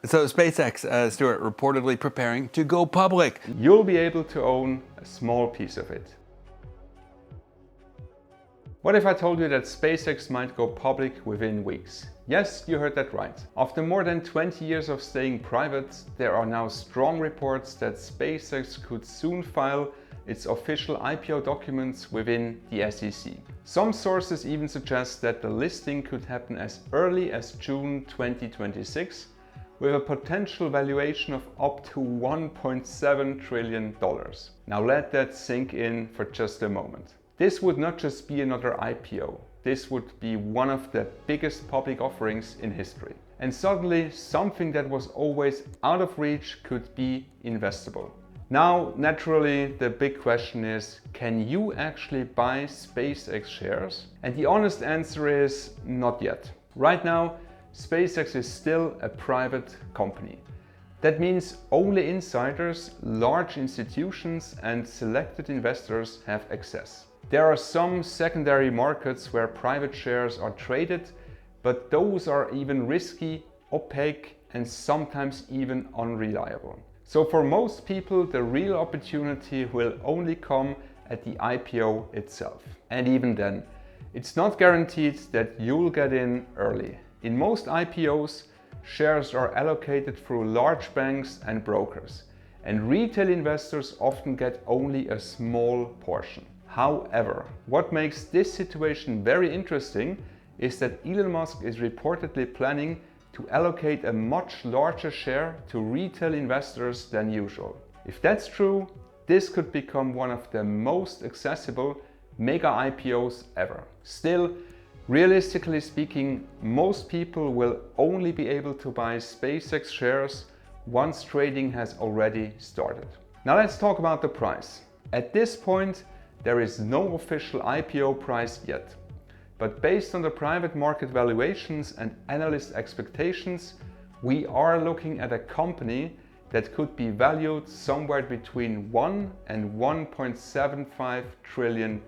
So SpaceX, Stuart, reportedly preparing to go public. You'll be able to own a small piece of it. What if I told you that SpaceX might go public within weeks? Yes, you heard that right. After more than 20 years of staying private, there are now strong reports that SpaceX could soon file its official IPO documents within the SEC. Some sources even suggest that the listing could happen as early as June 2026, with a potential valuation of up to $1.7 trillion. Now let that sink in for just a moment. This would not just be another IPO, this would be one of the biggest public offerings in history. And suddenly something that was always out of reach could be investable. Now, naturally, the big question is, can you actually buy SpaceX shares? And the honest answer is not yet. Right now, SpaceX is still a private company. That means only insiders, large institutions, and selected investors have access. There are some secondary markets where private shares are traded, but those are even risky, opaque, and sometimes even unreliable. So for most people, the real opportunity will only come at the IPO itself. And even then, it's not guaranteed that you'll get in early. In most IPOs, shares are allocated through large banks and brokers, and retail investors often get only a small portion. However, what makes this situation very interesting is that Elon Musk is reportedly planning to allocate a much larger share to retail investors than usual. If that's true, this could become one of the most accessible mega IPOs ever. Still, realistically speaking, most people will only be able to buy SpaceX shares once trading has already started. Now let's talk about the price. At this point, there is no official IPO price yet. But based on the private market valuations and analyst expectations, we are looking at a company that could be valued somewhere between $1 and $1.75 trillion.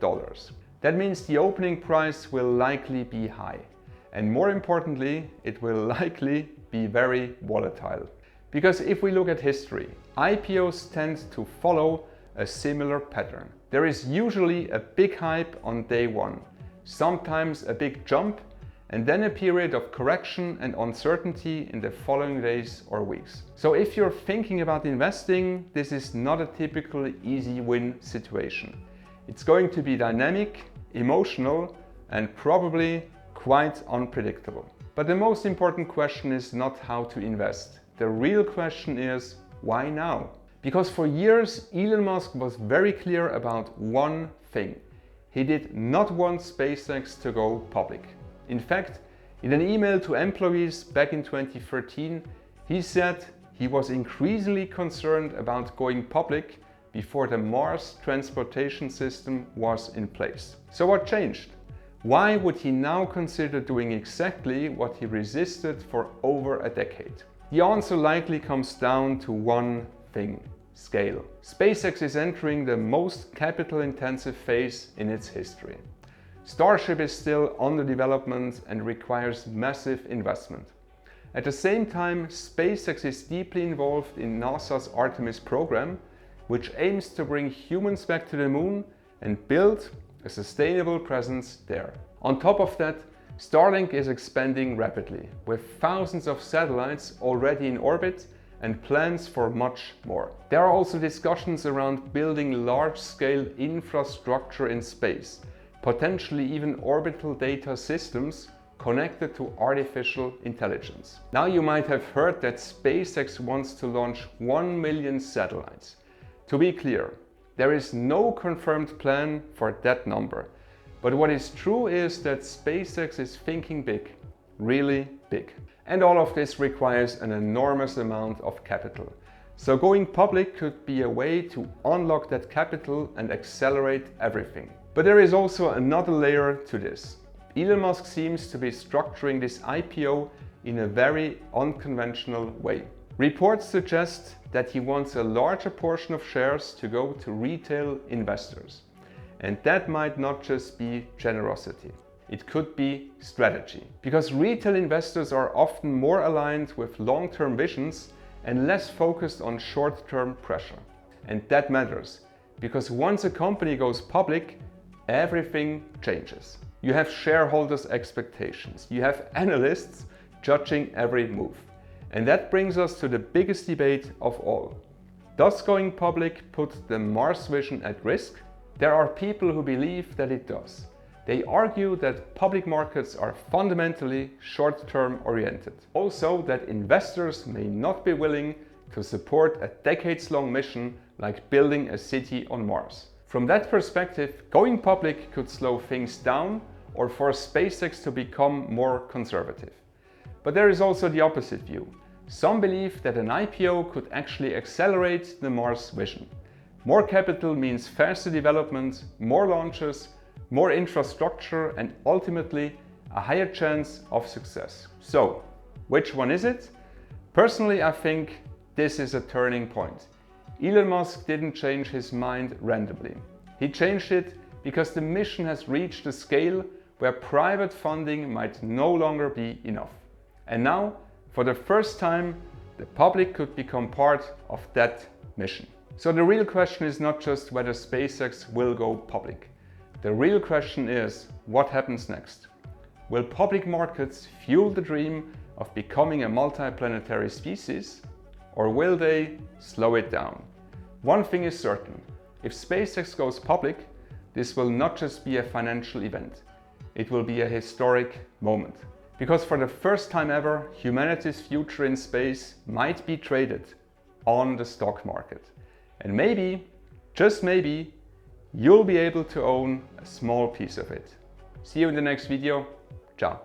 That means the opening price will likely be high. And more importantly, it will likely be very volatile. Because if we look at history, IPOs tend to follow a similar pattern. There is usually a big hype on day one, sometimes a big jump, and then a period of correction and uncertainty in the following days or weeks. So if you're thinking about investing, this is not a typical easy win situation. It's going to be dynamic, emotional, and probably quite unpredictable. But the most important question is not how to invest. The real question is, why now? Because for years, Elon Musk was very clear about one thing. He did not want SpaceX to go public. In fact, in an email to employees back in 2013, he said he was increasingly concerned about going public before the Mars transportation system was in place. So what changed? Why would he now consider doing exactly what he resisted for over a decade? The answer likely comes down to one thing: scale. SpaceX is entering the most capital-intensive phase in its history. Starship is still under development and requires massive investment. At the same time, SpaceX is deeply involved in NASA's Artemis program, which aims to bring humans back to the moon and build a sustainable presence there. On top of that, Starlink is expanding rapidly, with thousands of satellites already in orbit and plans for much more. There are also discussions around building large-scale infrastructure in space, potentially even orbital data systems connected to artificial intelligence. Now you might have heard that SpaceX wants to launch 1 million satellites. To be clear, there is no confirmed plan for that number. But what is true is that SpaceX is thinking big, really big. And all of this requires an enormous amount of capital. So going public could be a way to unlock that capital and accelerate everything. But there is also another layer to this. Elon Musk seems to be structuring this IPO in a very unconventional way. Reports suggest that he wants a larger portion of shares to go to retail investors. And that might not just be generosity. it could be strategy. Because retail investors are often more aligned with long-term visions and less focused on short-term pressure. And that matters, because once a company goes public, everything changes. You have shareholders' expectations, you have analysts judging every move. And that brings us to the biggest debate of all. Does going public put the Mars vision at risk? There are people who believe that it does. They argue that public markets are fundamentally short-term oriented. Also, that investors may not be willing to support a decades-long mission like building a city on Mars. From that perspective, going public could slow things down or force SpaceX to become more conservative. But there is also the opposite view. Some believe that an IPO could actually accelerate the Mars vision. More capital means faster development, more launches, more infrastructure, and ultimately a higher chance of success. So, which one is it? Personally, I think this is a turning point. Elon Musk didn't change his mind randomly. He changed it because the mission has reached a scale where private funding might no longer be enough. And now, for the first time, the public could become part of that mission. So the real question is not just whether SpaceX will go public. The real question is, what happens next? Will public markets fuel the dream of becoming a multiplanetary species, or will they slow it down? One thing is certain, if SpaceX goes public, this will not just be a financial event, it will be a historic moment. Because for the first time ever, humanity's future in space might be traded on the stock market. And maybe, just maybe, you'll be able to own a small piece of it. See you in the next video. Ciao.